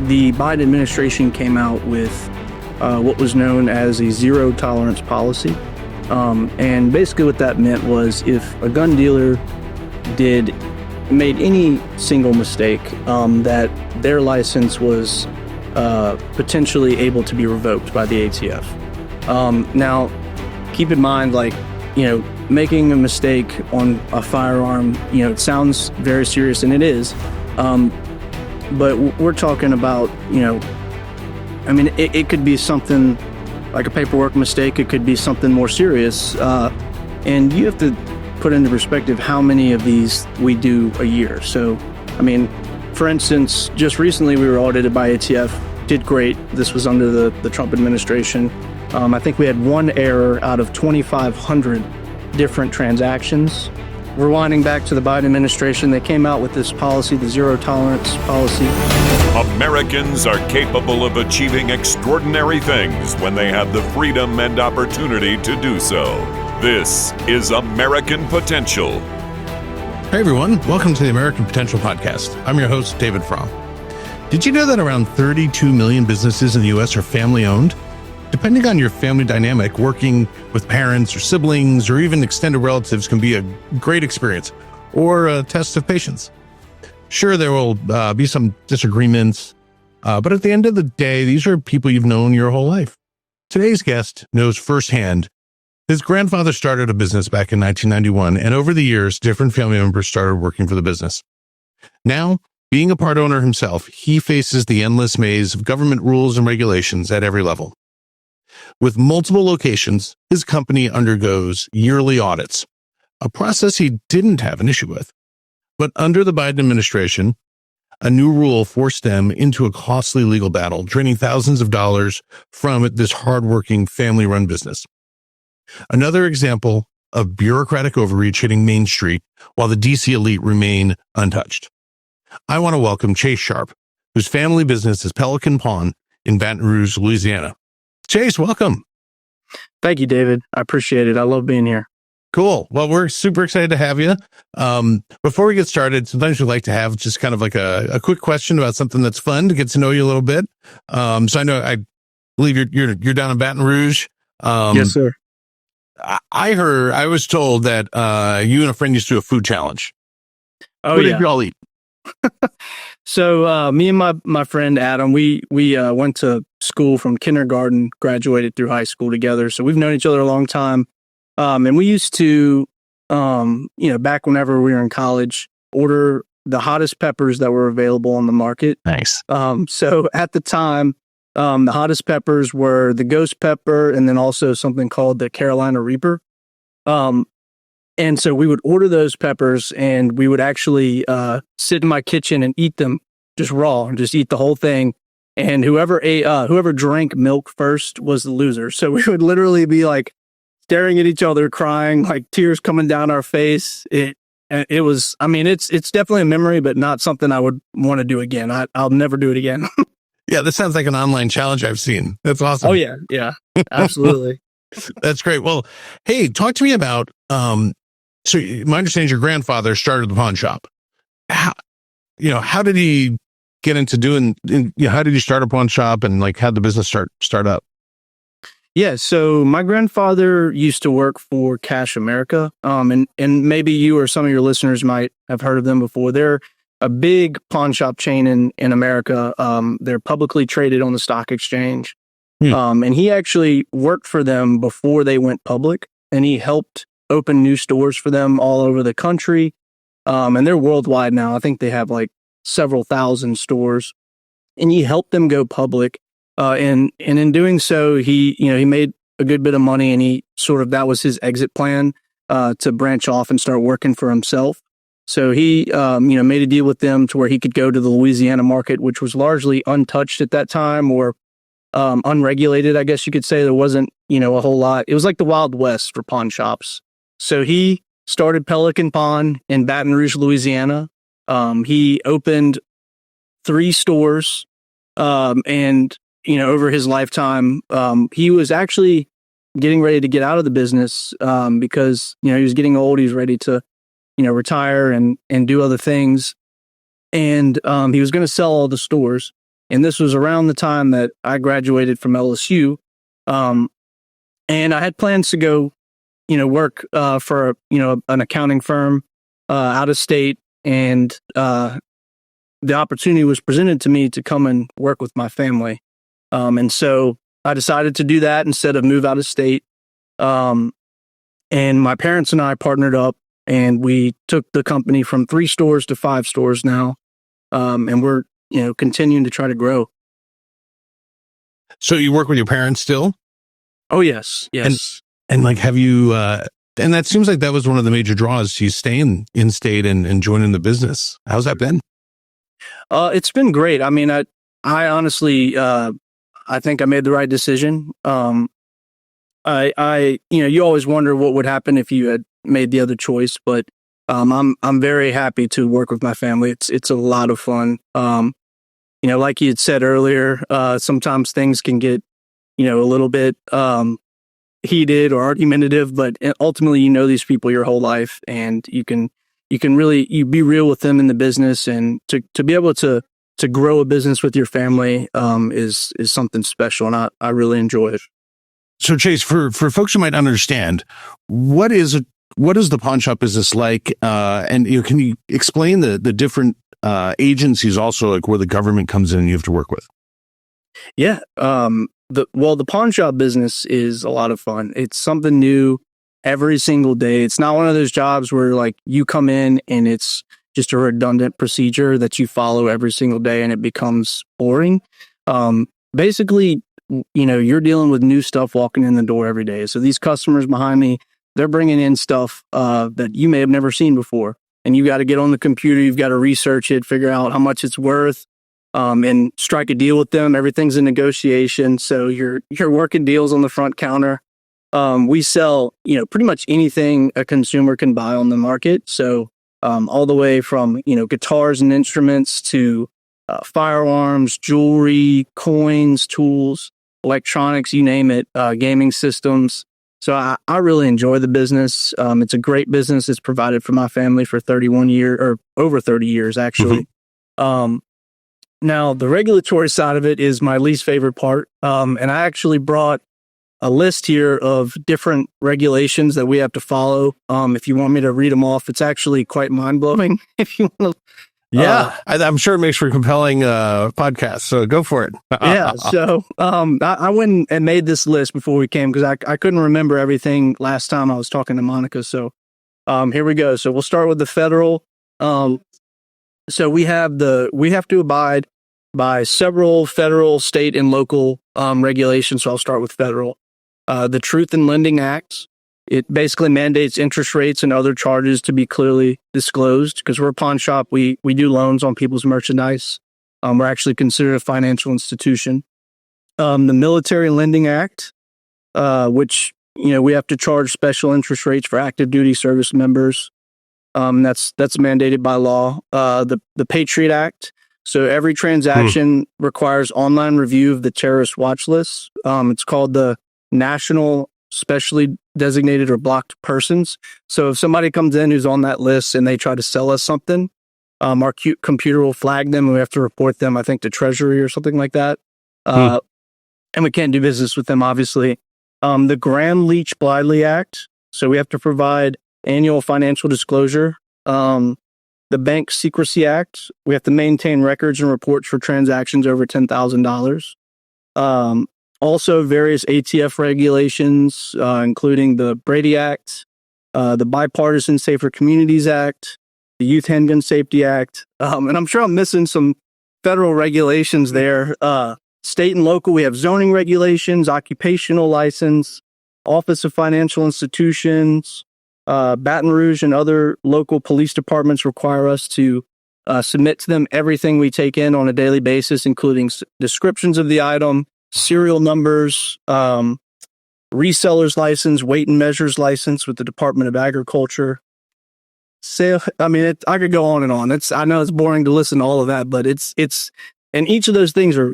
the Biden administration came out with what was known as a zero tolerance policy. And basically what that meant was if a gun dealer made any single mistake, that their license was potentially able to be revoked by the ATF. Now, keep in mind, making a mistake on a firearm, it sounds very serious, and it is. But we're talking about, it could be something like a paperwork mistake. It could be something more serious. And you have to put into perspective how many of these we do a year. So, for instance, just recently we were audited by ATF, did great. This was under the Trump administration. I think we had one error out of 2,500 different transactions. Rewinding back to the Biden administration, they came out with this policy, the zero tolerance policy. Americans are capable of achieving extraordinary things when they have the freedom and opportunity to do so. This is American Potential. Hey everyone, welcome to the American Potential Podcast. I'm your host, David Fromm. Did you know that around 32 million businesses in the U.S. are family-owned? Depending on your family dynamic, working with parents or siblings or even extended relatives can be a great experience or a test of patience. Sure, there will be some disagreements, but at the end of the day, these are people you've known your whole life. Today's guest knows firsthand. His grandfather started a business back in 1991, and over the years, different family members started working for the business. Now, being a part owner himself, he faces the endless maze of government rules and regulations at every level. With multiple locations, his company undergoes yearly audits, a process he didn't have an issue with. But under the Biden administration, a new rule forced them into a costly legal battle, draining thousands of dollars from this hardworking family-run business. Another example of bureaucratic overreach hitting Main Street while the DC elite remain untouched. I want to welcome Chase Sharp, whose family business is Pelican Pawn in Baton Rouge, Louisiana. Chase, welcome. Thank you, David. I appreciate it. I love being here. Cool. Well, we're super excited to have you. Before we get started, sometimes we like to have just kind of like a quick question about something that's fun to get to know you a little bit. So I believe you're down in Baton Rouge. Yes, sir. I was told that you and a friend used to do a food challenge. Oh, what did you all eat? So me and my friend Adam, we went to school from kindergarten, graduated through high school together. So we've known each other a long time. And we used to, back whenever we were in college, order the hottest peppers that were available on the market. Nice. So at the time, the hottest peppers were the ghost pepper and then also something called the Carolina Reaper. And so we would order those peppers and we would actually sit in my kitchen and eat them just raw and just eat the whole thing. And whoever drank milk first was the loser. So we would literally be like staring at each other, crying, like tears coming down our face. It was, it's definitely a memory, but not something I would want to do again. I'll never do it again. Yeah, this sounds like an online challenge I've seen. That's awesome. Oh yeah, absolutely. That's great. Well, hey, talk to me about, so my understanding is your grandfather started the pawn shop. How did he get into how did he start a pawn shop and how did the business start up? Yeah, so my grandfather used to work for Cash America, and maybe you or some of your listeners might have heard of them before. They're a big pawn shop chain in America. They're publicly traded on the stock exchange, and he actually worked for them before they went public, and he helped open new stores for them all over the country, and they're worldwide now. I think they have several thousand stores, and he helped them go public. And in doing so, he made a good bit of money, and that was his exit plan, to branch off and start working for himself. So he, made a deal with them to where he could go to the Louisiana market, which was largely untouched at that time, or unregulated, I guess you could say. There wasn't, a whole lot. It was like the Wild West for pawn shops. So he started Pelican Pawn in Baton Rouge, Louisiana. He opened 3 stores, and over his lifetime, he was actually getting ready to get out of the business, because, he was getting old. He was ready to, retire and do other things. And, he was going to sell all the stores. And this was around the time that I graduated from LSU. And I had plans to go, work for, an accounting firm out of state. And the opportunity was presented to me to come and work with my family. And so I decided to do that instead of move out of state. And my parents and I partnered up, and we took the company from 3 stores to 5 stores now. And we're, continuing to try to grow. So you work with your parents still? Oh, yes. Yes. And like, have you, and that seems like that was one of the major draws to you staying in state and joining the business. How's that been? It's been great. I mean, I honestly, I think I made the right decision. You always wonder what would happen if you had made the other choice, but I'm very happy to work with my family. It's a lot of fun. Like you had said earlier, sometimes things can get, a little bit heated or argumentative, but ultimately, these people your whole life, and you can really be real with them in the business, and to be able to grow a business with your family is something special, and I really enjoy it. So Chase, for folks who might understand, what is the pawn shop business like? And can you explain the different agencies also, like where the government comes in and you have to work with? Yeah. The pawn shop business is a lot of fun. It's something new every single day. It's not one of those jobs where like you come in and it's just a redundant procedure that you follow every single day and it becomes boring. Basically, you're dealing with new stuff walking in the door every day. So these customers behind me, they're bringing in stuff that you may have never seen before. And you got to get on the computer. You've got to research it, figure out how much it's worth, and strike a deal with them. Everything's a negotiation. So you're working deals on the front counter. We sell, pretty much anything a consumer can buy on the market. So all the way from, guitars and instruments to firearms, jewelry, coins, tools, electronics, you name it, gaming systems. So I really enjoy the business. It's a great business. It's provided for my family for 31 years or over 30 years, actually. Mm-hmm. Now, the regulatory side of it is my least favorite part. And I actually brought a list here of different regulations that we have to follow. If you want me to read them off, it's actually quite mind-blowing. If you want to. Yeah, I'm sure it makes for a compelling podcast. So go for it. Yeah. So I went and made this list before we came because I couldn't remember everything last time I was talking to Monica. So here we go. So we'll start with the federal. So we have to abide by several federal, state, and local regulations. So I'll start with federal. The Truth in Lending Act. It basically mandates interest rates and other charges to be clearly disclosed because we're a pawn shop. We do loans on people's merchandise. We're actually considered a financial institution. The Military Lending Act, which, we have to charge special interest rates for active duty service members. That's mandated by law. The Patriot Act. So every transaction requires online review of the terrorist watch list. It's called the National Specially Designated or Blocked Persons. So if somebody comes in who's on that list and they try to sell us something, our computer will flag them and we have to report them, I think, to Treasury or something like that. And we can't do business with them, obviously. The Graham-Leach-Bliley Act. So we have to provide annual financial disclosure. The Bank Secrecy Act. We have to maintain records and reports for transactions over $10,000. Also, various ATF regulations, including the Brady Act, the Bipartisan Safer Communities Act, the Youth Handgun Safety Act, and I'm sure I'm missing some federal regulations there. State and local, we have zoning regulations, occupational license, Office of Financial Institutions, Baton Rouge and other local police departments require us to submit to them everything we take in on a daily basis, including descriptions of the item, serial numbers, reseller's license, weight and measures license with the Department of Agriculture. I could go on and on. I know it's boring to listen to all of that, but it's, and each of those things are,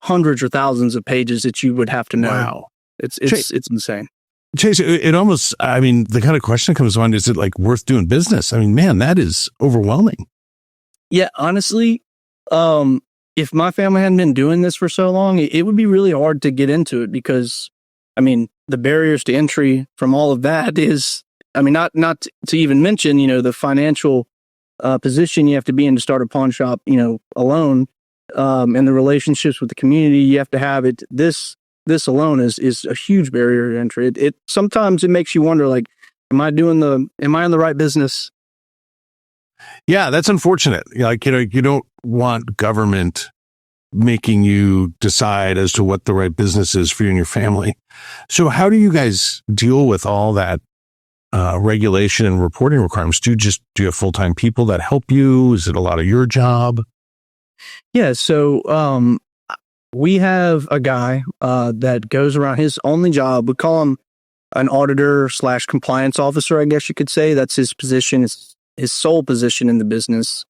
hundreds or thousands of pages that you would have to know. Wow. It's insane. Chase, it almost, the kind of question that comes to mind, is it like worth doing business? Man, that is overwhelming. Yeah, honestly, if my family hadn't been doing this for so long, it would be really hard to get into it because, I mean, the barriers to entry from all of that is, I mean, not to even mention, the financial position you have to be in to start a pawn shop, alone, and the relationships with the community you have to have. This alone is a huge barrier to entry. It sometimes it makes you wonder, like, am I in the right business? Yeah, that's unfortunate. Like, you don't want government making you decide as to what the right business is for you and your family. So how do you guys deal with all that regulation and reporting requirements? Do you have full-time people that help you? Is it a lot of your job? Yeah. So we have a guy that goes around. His only job, we call him an auditor / compliance officer, I guess you could say. That's his position, his sole position in the business.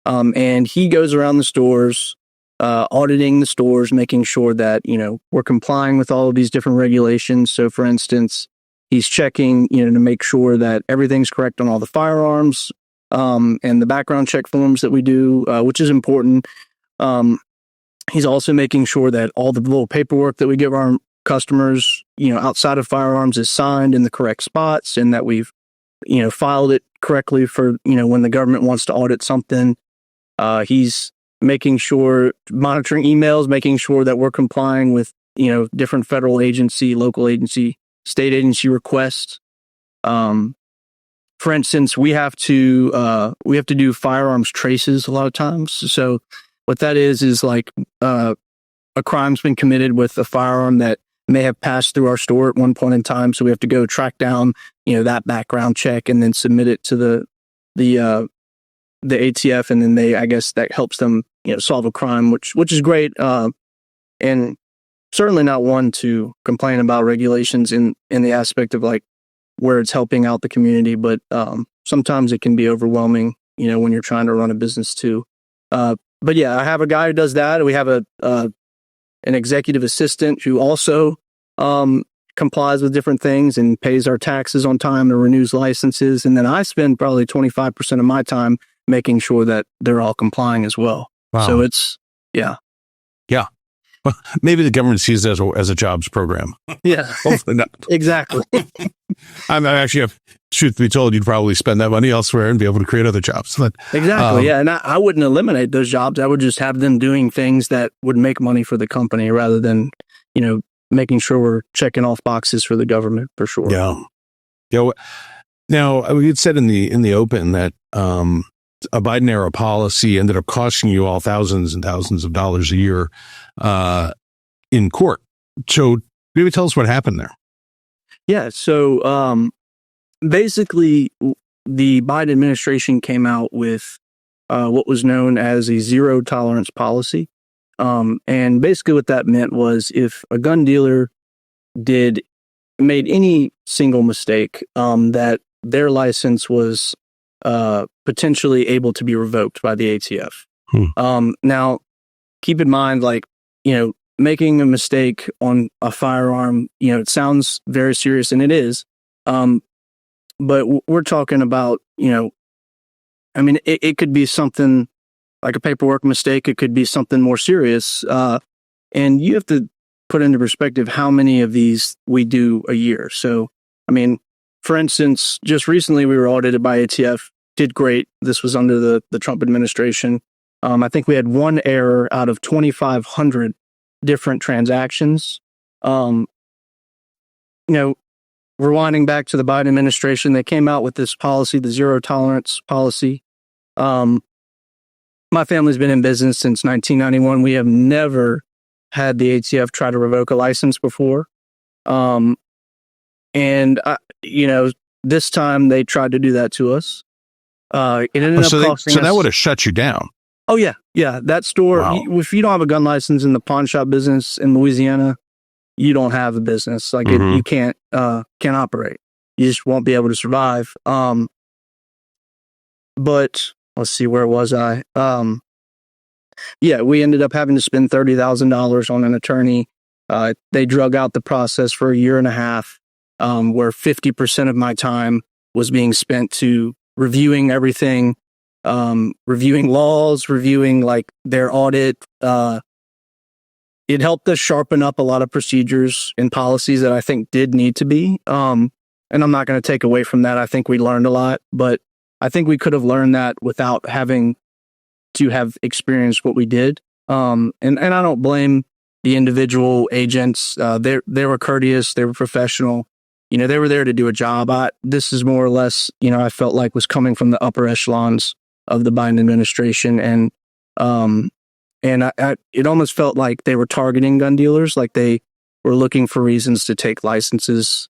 And he goes around the stores, auditing the stores, making sure that, we're complying with all of these different regulations. So for instance, he's checking, to make sure that everything's correct on all the firearms, and the background check forms that we do, which is important. He's also making sure that all the little paperwork that we give our customers, outside of firearms is signed in the correct spots, and that we've, filed it correctly for, when the government wants to audit something. He's making sure, monitoring emails, making sure that we're complying with, different federal agency, local agency, state agency requests. For instance, we have to do firearms traces a lot of times. So what that is like, a crime's been committed with a firearm that may have passed through our store at one point in time. So we have to go track down, that background check and then submit it to the ATF. And then I guess that helps them, solve a crime, which is great. And certainly not one to complain about regulations in the aspect of like where it's helping out the community. But sometimes it can be overwhelming, when you're trying to run a business too. But yeah, I have a guy who does that. We have an executive assistant who also complies with different things and pays our taxes on time and renews licenses. And then I spend probably 25% of my time making sure that they're all complying as well. Wow. So it's, yeah. Yeah. Well, maybe the government sees it as a jobs program. Yeah. Hopefully not. Exactly. I'm actually, truth be told, you'd probably spend that money elsewhere and be able to create other jobs. But, exactly. Yeah. And I wouldn't eliminate those jobs. I would just have them doing things that would make money for the company rather than, making sure we're checking off boxes for the government for sure. Yeah. Yeah. Now, we had said in the open that a Biden era policy ended up costing you all thousands and thousands of dollars a year in court. So maybe tell us what happened there. Yeah. So basically, the Biden administration came out with what was known as a zero tolerance policy. And basically what that meant was if a gun dealer made any single mistake, that their license was potentially able to be revoked by the ATF. Now, keep in mind, like, making a mistake on a firearm, it sounds very serious, and it is. But we're talking about, it could be something like a paperwork mistake. It could be something more serious. And you have to put into perspective how many of these we do a year. So, for instance, just recently we were audited by ATF, did great. This was under the Trump administration. I think we had one error out of 2,500 different transactions. Rewinding back to the Biden administration, they came out with this policy, the zero tolerance policy. My family's been in business since 1991. We have never had the ATF try to revoke a license before. This time they tried to do that to us. It ended up costing us. So that would have shut you down. Oh yeah. Yeah. That store, Wow. If you don't have a gun license in the pawn shop business in Louisiana, you don't have a business. Like you can't operate. You just won't be able to survive. But let's see, where was I? We ended up having to spend $30,000 on an attorney. They drug out the process for a year and a half, where 50% of my time was being spent to reviewing everything, reviewing laws, reviewing like their audit. It helped us sharpen up a lot of procedures and policies that I think did need to be. And I'm not going to take away from that. I think we learned a lot, but I think we could have learned that without having to have experienced what we did. And I don't blame the individual agents. They were courteous. They were professional. They were there to do a job. This is more or less, I felt like was coming from the upper echelons of the Biden administration. And it almost felt like they were targeting gun dealers, like they were looking for reasons to take licenses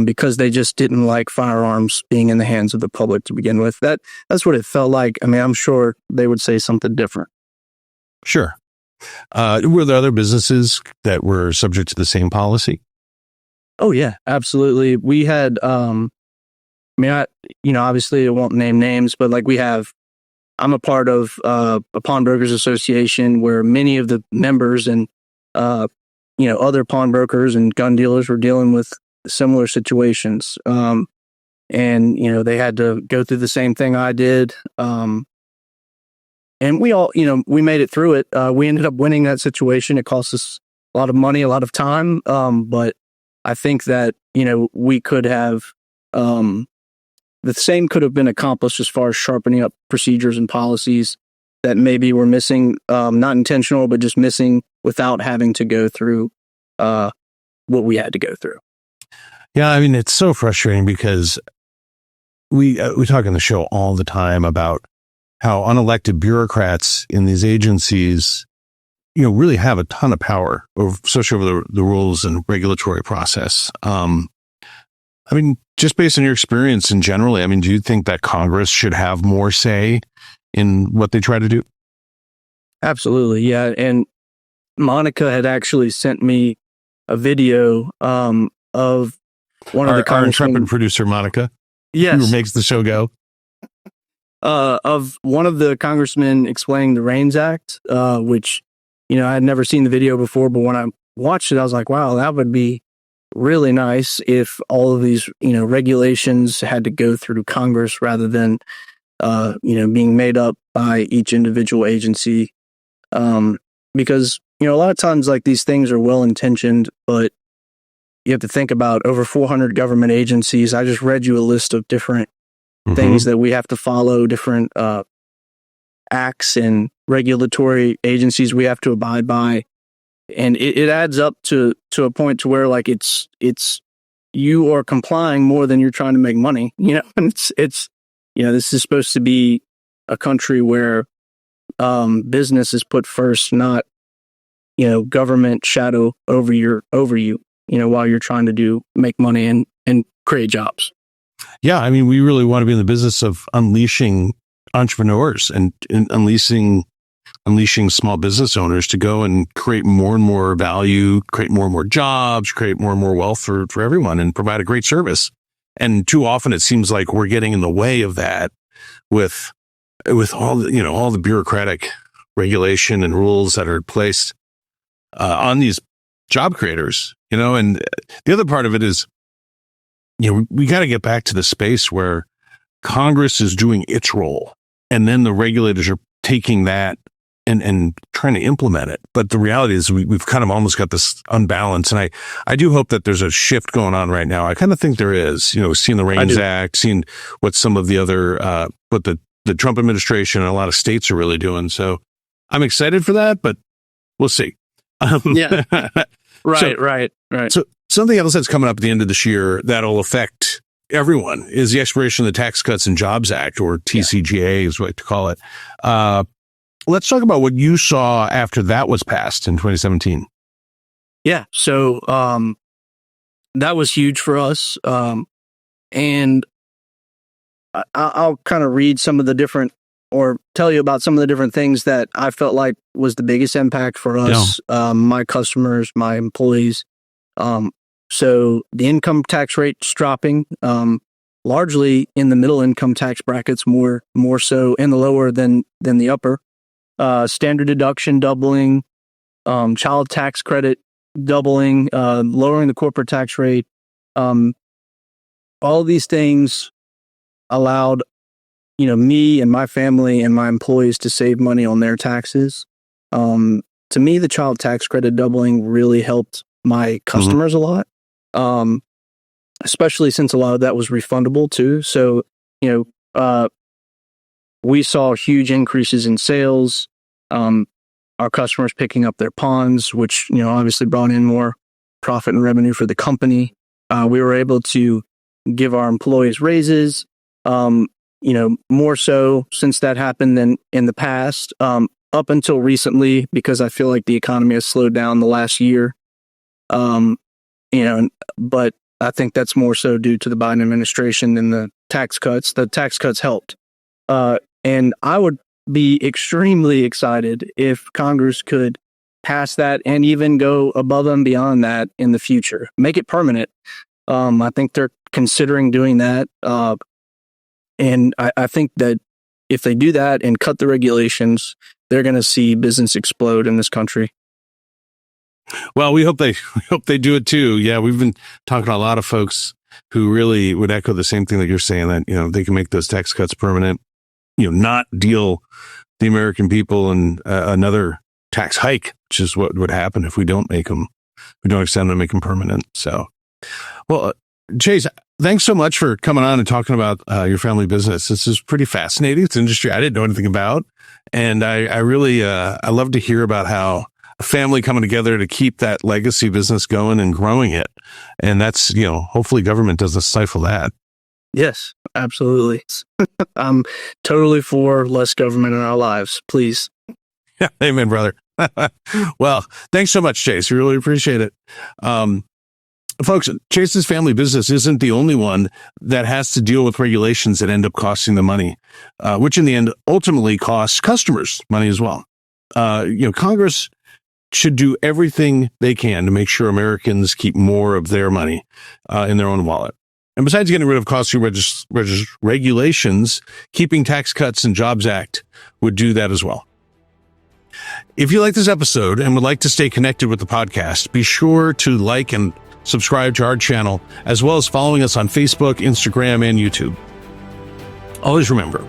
because they just didn't like firearms being in the hands of the public to begin with. That's what it felt like. I mean, I'm sure they would say something different. Sure. Were there other businesses that were subject to the same policy? Oh, yeah, absolutely. We had, obviously I won't name names, but like I'm a part of a pawnbrokers association where many of the members and, other pawnbrokers and gun dealers were dealing with similar situations. And, they had to go through the same thing I did. And we all, we made it through it. We ended up winning that situation. It cost us a lot of money, a lot of time. But I think that, we could have, the same could have been accomplished as far as sharpening up procedures and policies that maybe were missing, not intentional, but just missing without having to go through what we had to go through. Yeah, I mean, it's so frustrating because we talk on the show all the time about how unelected bureaucrats in these agencies, really have a ton of power, especially over the rules and regulatory process. I mean, just based on your experience and generally, I mean, do you think that Congress should have more say in what they try to do? Absolutely, yeah. And Monica had actually sent me a video of one of the our intrepid producer, Monica. Yes, who makes the show go. Of one of the congressmen explaining the REINS Act, which, I had never seen the video before, but when I watched it, I was like, wow, that would be really nice if all of these, regulations had to go through Congress rather than, being made up by each individual agency. Because, a lot of times like these things are well-intentioned, but you have to think about over 400 government agencies. I just read you a list of different things that we have to follow, different acts and regulatory agencies we have to abide by. And it adds up to a point to where like it's you are complying more than you're trying to make money, and it's this is supposed to be a country where business is put first, not government shadow over you, while you're trying to make money and create jobs. Yeah, I mean, we really want to be in the business of unleashing entrepreneurs and unleashing small business owners to go and create more and more value, create more and more jobs, create more and more wealth for everyone and provide a great service. And too often it seems like we're getting in the way of that with all the bureaucratic regulation and rules that are placed on these job creators, and the other part of it is, we got to get back to the space where Congress is doing its role and then the regulators are taking that and trying to implement it. But the reality is we've kind of almost got this unbalance. And I do hope that there's a shift going on right now. I kind of think there is, seeing the REINS Act, seeing what some of the other, what the Trump administration and a lot of states are really doing. So I'm excited for that, but we'll see. Yeah. Right. So something else that's coming up at the end of this year that'll affect everyone is the expiration of the Tax Cuts and Jobs Act, or TCJA is what to call it. Let's talk about what you saw after that was passed in 2017. Yeah. So that was huge for us. And I'll kind of read some of the different, or tell you about some of the different things that I felt like was the biggest impact for us, my customers, my employees. So the income tax rate's dropping, largely in the middle income tax brackets, more so in the lower than the upper. Standard deduction doubling, child tax credit doubling, lowering the corporate tax rate. All these things allowed, me and my family and my employees to save money on their taxes. To me, the child tax credit doubling really helped my customers a lot, especially since a lot of that was refundable too. So, we saw huge increases in sales. Our customers picking up their ponds, which, obviously brought in more profit and revenue for the company. We were able to give our employees raises, more so since that happened than in the past, up until recently, because I feel like the economy has slowed down the last year. But I think that's more so due to the Biden administration than the tax cuts. The tax cuts helped. And I would be extremely excited if Congress could pass that and even go above and beyond that in the future. Make it permanent. I think they're considering doing that. And I think that if they do that and cut the regulations, they're going to see business explode in this country. Well, we hope they do it too. Yeah, we've been talking to a lot of folks who really would echo the same thing that you're saying, that, they can make those tax cuts permanent, not deal the American people in another tax hike, which is what would happen if we don't extend them and make them permanent. So, well, Chase, thanks so much for coming on and talking about your family business. This is pretty fascinating. It's an industry I didn't know anything about. And I really, I love to hear about how a family coming together to keep that legacy business going and growing it. And that's, hopefully government doesn't stifle that. Yes, absolutely. I'm totally for less government in our lives, please. Yeah, amen, brother. Well, thanks so much, Chase. We really appreciate it. Folks, Chase's family business isn't the only one that has to deal with regulations that end up costing them money, which in the end ultimately costs customers money as well. Congress should do everything they can to make sure Americans keep more of their money in their own wallet. And besides getting rid of costly regulations, keeping Tax Cuts and Jobs Act would do that as well. If you like this episode and would like to stay connected with the podcast, be sure to like and subscribe to our channel, as well as following us on Facebook, Instagram, and YouTube. Always remember,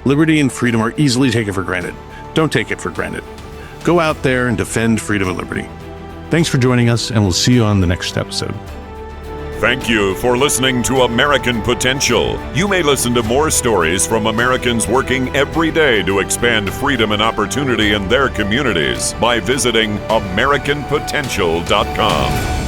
liberty and freedom are easily taken for granted. Don't take it for granted. Go out there and defend freedom and liberty. Thanks for joining us, and we'll see you on the next episode. Thank you for listening to American Potential. You may listen to more stories from Americans working every day to expand freedom and opportunity in their communities by visiting AmericanPotential.com.